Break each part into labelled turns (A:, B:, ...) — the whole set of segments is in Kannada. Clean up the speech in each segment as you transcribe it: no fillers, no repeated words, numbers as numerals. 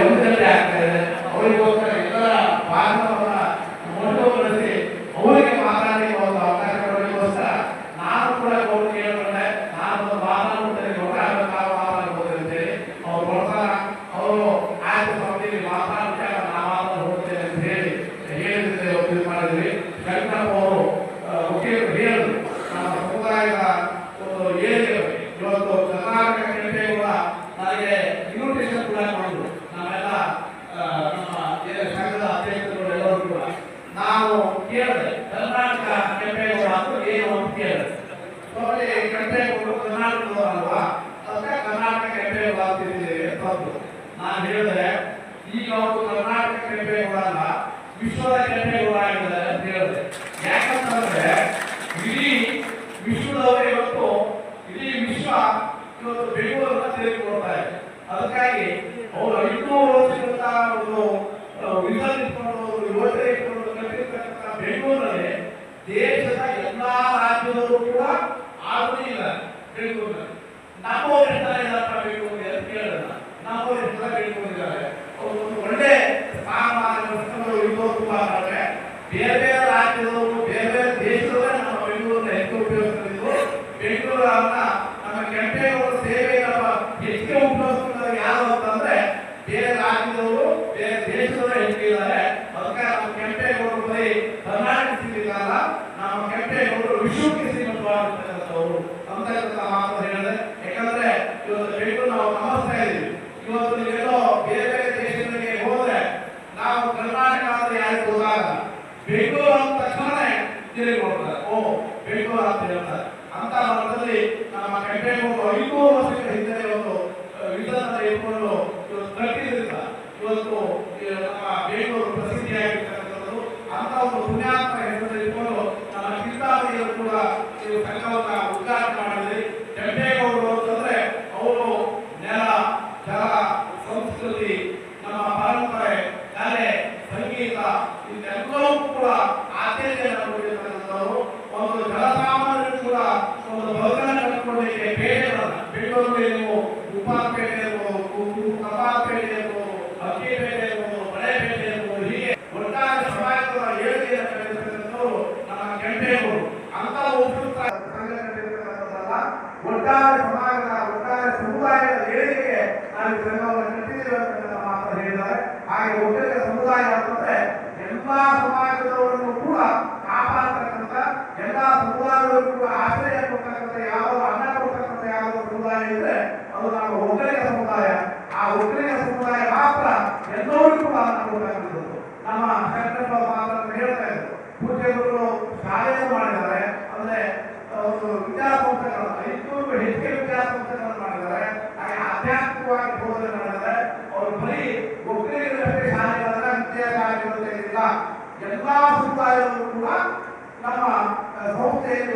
A: ಒಂದು ಗಂಟೆ ಆಗ್ತಾ ಇದೆ. ಅವರಿಗೋಸ್ಕರ ಎಲ್ಲರ ಭಾಗವನ್ನ ಮೊದಲುಗೊಳಿಸಿ ಅವರಿಗೆ ಮಾತಾಡಲಿಕ್ಕೆ ಒಂದು ಅವಕಾಶ ಕೊಡಲಿಕ್ಕೋಸ್ಕರ ನಾನು ಕೂಡ ಗೌರವ ಕೇಳಿಕೊಂಡೆ. ನಾನು ಮಾತನಾಡುತ್ತೇನೆ, ಮಾತನಾಡಬಹುದು ಅಂತೇಳಿ ಅವ್ರು ಬರ್ತಾರ. ಅವರು ಆಯ್ತು ಸಮಿತಿಯಲ್ಲಿ ಮಾತನಾಡ್ತಾರೆ, ನಾನು ಹೋಗ್ತೇನೆ ಅಂತ ಹೇಳಿ ಹೇಳಿದ್ರೆ ಇದು ಮಾಡಿದ್ವಿ. ಶಂಕರಪ್ಪ ಅವರು ವಕೀಲರು ಹೇಳಿದ್ರು, ನಮ್ಮ ಸಮುದಾಯದ ಒಂದು ಏಳಿಗೆ ಇವತ್ತು ಕರ್ನಾಟಕ ಕೆಂಪೇಗೌಡ ನನಗೆ ಇನ್ವಿಟೇಷನ್ ಕೂಡ ಮಾಡಿದ್ರು. ನಮ್ಮೆಲ್ಲ ನಮ್ಮ ಸಂಘದ ಅಧ್ಯಕ್ಷರು ಎಲ್ಲರೂ ಕೂಡ ನಾವು ಕೇಳಿದೆ, ಕರ್ನಾಟಕ ಕೆಂಪೇಗೌಡ ಅಂತ ಏನು ಅಂತ ಕೇಳಿದೆ. ಕೆಂಪೇಗೌಡರು ಕರ್ನಾಟಕದವರಲ್ವಾ, ಅದಕ್ಕೆ ಕರ್ನಾಟಕ ಕೆಂಪೇಗೌಡ ಅಂತಿದ್ದೇವೆ ಅಂತಂದ್ರು. ನಾನು ಹೇಳಿದೆ, ಈಗ ಅವರು ಕರ್ನಾಟಕ ಕೆಂಪೇಗೌಡ ಅಲ್ಲ, ವಿಶ್ವದ ಕೆಂಪೇಗೌಡ ಆಗಿದ್ದಾರೆ ಅಂತ ಹೇಳಿದೆ. ಯಾಕಂತಂದ್ರೆ ಇಡೀ ವಿಶ್ವದವರೇ ಇವತ್ತು ಇಡೀ ವಿಶ್ವ ಇವತ್ತು ಬೆಂಗಳೂರನ್ನ ತೆಗೆದುಕೊಳ್ತಾ ಇದೆ. ಅದಕ್ಕಾಗಿ ಅವರು 500 ವರ್ಷಗಳಿಂದ ಒಂದು ವಿಧಾನ ಇಟ್ಕೊಂಡು ಯೋಜನೆ ಇಟ್ಕೊಂಡು ಕಟ್ಟಿರ್ತಕ್ಕಂಥ ಬೆಂಗಳೂರಲ್ಲಿ ದೇಶದ ಎಲ್ಲಾ ರಾಜ್ಯದವರು ಕೂಡ ಆಗುವುದಿಲ್ಲ. ಬೆಂಗಳೂರಿನಲ್ಲಿ ನಮ್ಮವರು ಇರ್ತಾರೆ ಬೆಂಗಳೂರಿಗೆ ಅಂತ ಕೇಳಿಲ್ಲ. ನಮ್ಮವರು ಇರ್ತಾರೆ ಬೆಂಗಳೂರಿದ್ದಾರೆ. ಒಂದು ಒಳ್ಳೆ ಬೇರೆ ಬೇರೆ ರಾಜ್ಯದವರು ಬೇರೆ ಬೇರೆ ದೇಶದವರೇ ನಮ್ಮ ಬೆಂಗಳೂರನ್ನ ಹೆಚ್ಚು ಉಪಯೋಗಿಸ್ತಿದ್ರು. ಬೆಂಗಳೂರನ್ನ ನಮ್ಮ ಕೆಂಪೇಗೌಡ ಸೇವೆಗಳ ಹೆಚ್ಚಿಗೆ ಉಪಯೋಗಿಸ್ತಾರೆ ಯಾರು ಅಂತಂದ್ರೆ ಬೇರೆ ರಾಜ್ಯದವರು ಬೇರೆ ದೇಶದವರು ಹೆಚ್ಚಿದ್ದಾರೆ. ಅದಕ್ಕೆ ನಮ್ಮ ಕೆಂಪೇಗೌಡರು ಬರೀ ಕರ್ನಾಟಕ ಸೀಮಿತಲ್ಲ, ನಮ್ಮ ಕೆಂಪೇಗೌಡರು ವಿಶ್ವಕ್ಕೆ ಸೀಮಿತವಾಗಿರ್ತಕ್ಕಂಥವ್ರು ಅಂತ ಮಾತು ಹೇಳಿದೆ. ಯಾಕಂದ್ರೆ ಇವತ್ತು ಬೆಂಗಳೂರು ನಾವು ಗಮನಿಸ್ತಾ ಇದ್ದೀವಿ. ಇವತ್ತು ನೀವೆಲ್ಲೋ ಬೇರೆ ಬೇರೆ ದೇಶಗಳಿಗೆ ಹೋದ್ರೆ ನಾವು ಕರ್ನಾಟಕ ಅಂದ್ರೆ ಯಾರಿಗೆ ಗೊತ್ತಾಗಲ್ಲ. ಬೆಂಗಳೂರು ಅಂದ ತಕ್ಷಣ ತಿರುಗಿ ನೋಡ್ತಾರೆ, ಓ ಬೆಂಗಳೂರು ಅಂತ ಹೇಳ್ತಾರೆ. ಅಂತ ಮಟ್ಟದಲ್ಲಿ ನಮ್ಮ ಕೆಂಪೇಗೌಡರು 500 ವರ್ಷಗಳ ಹಿಂದೆ ಒಂದು ವಿಧಾನ ಇಟ್ಕೊಂಡು ಕಟ್ಟಿದ್ರಿಂದ ಇವತ್ತು ನಮ್ಮ ಬೆಂಗಳೂರು ಪ್ರಸಿದ್ಧಿಯಾಗಿರ್ತಕ್ಕಂಥದ್ದು. ಅಂತ ಒಂದು ಪುಣ್ಯಾತ್ಮ ಹೆಸರು ಇಟ್ಕೊಂಡು ನಮ್ಮ ಚಿಂತಾಮಣಿಯವರು ಕೂಡ ಈ ಸಂಘವನ್ನ ಉದ್ಘಾಟನೆ ಮಾಡಿದ್ರಿ. ಕೆಂಪೇಗೌಡರು ಅಂತಂದ್ರೆ ಅವರು ನೆಲ, ಜಲ, ಸಂಸ್ಕೃತಿ, ನಮ್ಮ ಪರಂಪರೆ, ಕಲೆ, ಸಂಗೀತ ಇದೆಲ್ಲವೂ ಕೂಡ ಆದ್ಯತೆಯನ್ನು ಕೊಟ್ಟಿರ್ತಕ್ಕಂಥವರು. ಒಂದು ಜನಸಾಮಾನ್ಯರು ಕೂಡ ಒಂದು ಭವನ ಕಟ್ಟಿಕೊಳ್ಳಲಿಕ್ಕೆ ಪೇಟೆಗಳನ್ನ ಬೆಂಗಳೂರಲ್ಲಿ ನೀವು ಉಪಾಪೇಟೆ ಇರ್ಬೋದು, ಕಪಾಪೇಟೆ ಇರ್ಬೋದು, ಅಕ್ಕಿಪೇಟೆ ಇರ್ಬೋದು, ಬಳೆಪೇಟೆ ಇರ್ಬೋದು, ಹೀಗೆ ಒಟ್ಟಾರೆ ಸಮಾಜದ ಏಳಿಗೆಯನ್ನು ಕಂಡಿರ್ತಕ್ಕಂಥವ್ರು ನಮ್ಮ ಕೆಂಪೇಗೌಡರು. ಅಂತ ಉಪಯುಕ್ತ ಸಂಘಟನೆಗಳಿರ್ತಕ್ಕಂಥದ್ದಲ್ಲ, ಒಟ್ಟಾರೆ ಸಮಾಜದ ಒಟ್ಟಾರೆ ಸಮುದಾಯದ ಏಳಿಗೆಗೆ ನಾವು ಸಂಘವನ್ನು ಕಟ್ಟಿದ್ದೇವೆ ಅಂತ ಮಾತ್ರ ಹೇಳಿದ್ದಾರೆ. ಹಾಗೆ ಒಟ್ಟಿಗೆ ಸಮುದಾಯ ಅಂತಂದ್ರೆ ಎಲ್ಲಾ ಸಮಾಜದವರನ್ನು ಕೂಡ ಕಾಪಾಡತಕ್ಕಂಥ, ಎಲ್ಲಾ ಸಮುದಾಯದವರು ಕೂಡ ಆಶ್ರಯ ಕೊಡ್ತಕ್ಕಂಥ, ಯಾವ ಅನ್ನ ಕೊಡ್ತಕ್ಕಂಥ ಯಾವ ಸಮುದಾಯ ಇದ್ರೆ ಅದು ನಮ್ಮ ಒಕ್ಕಲಿಗ ಸಮುದಾಯ. ಆ ಒಕ್ಕಲಿಗ ಸಮುದಾಯ ಮಾತ್ರ ಎಲ್ಲರೂ ಕೂಡ ಅನ್ನ ಕೊಡ್ತಕ್ಕಂಥದ್ದು. ನಮ್ಮ ಶಂಕರಪ್ಪ ಮಾತ್ರ ಹೇಳ್ತಾ ಇದ್ರು, ಪೂಜ್ಯರು ಶಾಲೆಯನ್ನು ಮಾಡಿದ್ದಾರೆ. ಅಂದ್ರೆ ಒಂದು ವಿದ್ಯಾಸಂಸ್ಥೆಗಳು 500ಕ್ಕೂ ಹೆಚ್ಚಿಗೆ ವಿದ್ಯಾಸಂಸ್ಥೆಗಳನ್ನು ಮಾಡಿದ್ದಾರೆ. ಹಾಗೆ ಆಧ್ಯಾತ್ಮಿಕವಾಗಿ ಬೋಧನೆ ಮಾಡಿದ್ದಾರೆ. ಅವರು ಬರೀ ಒಕ್ಕಲಿಗರಷ್ಟೇ ಶಾಲೆಗಳನ್ನ ವಿದ್ಯಾಶಾಲೆಗಳು ತೆಗೆದಿಲ್ಲ, ಎಲ್ಲಾ ಸಮುದಾಯದವರು ಕೂಡ ನಮ್ಮ ಸಂಸ್ಥೆಯಲ್ಲಿ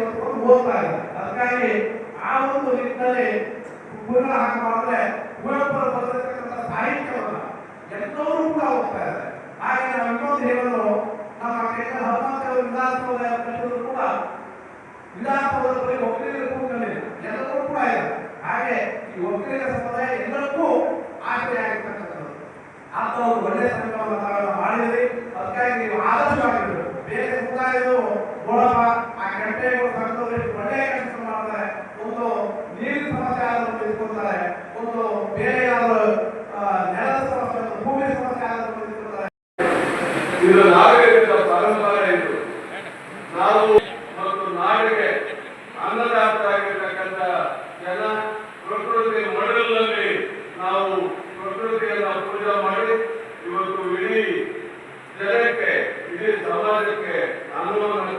A: ಓದ್ತಾ ಇದ್ದಾರೆ. ಅದಕ್ಕಾಗಿ ಆ ಒಂದು ನಿಟ್ಟಿನಲ್ಲಿ ಪುನಃ ಹಾಗೆ ಮಾಡಿದ್ರೆ ಕುವೆಂಪುರು ಬರೆದಿರ್ತಕ್ಕಂಥ ಸಾಹಿತ್ಯವನ್ನ ಎಲ್ಲರೂ ಕೂಡ ಓದ್ತಾ ಇದ್ದಾರೆ. ಹಾಗೆ ನಾವು ಇನ್ನೊಂದು ಹೇಳಲು ನಮ್ಮ ಹನುಮಂತೇವರು ವಿಧಾನಸೌಧ ಕಟ್ಟಿದ್ರು ಕೂಡ ವಿಧಾನಸೌಧದ ಬಳಿ ಒಕ್ಕಲಿಗರ ಕೂಟದಲ್ಲಿ ಎಲ್ಲರೂ ಕೂಡ ಇದೆ. ಹಾಗೆ ಈ ಒಕ್ಕಲಿಗ ಸಮುದಾಯ ಎಲ್ಲರಿಗೂ ಆಶ್ರಯ ಆಗಿರ್ತಕ್ಕಂಥದ್ದು. ಅಂತ ಒಂದು ಒಳ್ಳೆಯ ಸಂಘವನ್ನು ತಾವೆಲ್ಲ ಮಾಡಿದ್ರಿ. ಅದಕ್ಕಾಗಿ ನೀವು ಆದರ್ಶವಾಗಿರ್ಬೇಕು. ಬೇರೆ ಸಮುದಾಯದವರು ನೋಡಪ್ಪ ಆ ಕೆಂಪೇಗೌಡ ಸಂಘದವರು ಒಳ್ಳೆಯ ಕೆಲಸ ಮಾಡ್ತಾರೆ, ಒಂದು ನೀರಿನ ಸಮಸ್ಯೆ ಆದರೂ ತಿಳಿದುಕೊಳ್ತಾರೆ, ಒಂದು ಬೇರೆ ಯಾವ್ದಾದ್ರು ನೆಲದ ಸಮಸ್ಯೆ, ಭೂಮಿ ಸಮಸ್ಯೆ ಆದರೂ ತಿಳಿದುಕೊಳ್ತಾರೆ.
B: ಇದು ನಾಗರಿಕರ ಪರಂಪರೆ. ಇದು ನಾವು ಮತ್ತು ನಾಡಿಗೆ ಅನ್ನದಾತರಾಗಿರ್ತಕ್ಕಂಥ ಜನ ಪ್ರಕೃತಿ ಮಡಲಲ್ಲಿ ನಾವು ಪ್ರಕೃತಿಯನ್ನು ಪೂಜೆ ಮಾಡಿ ಇವತ್ತು ಇಡೀ ಜನಕ್ಕೆ, ಇಡೀ ಸಮಾಜಕ್ಕೆ ಅನ್ನವನ್ನು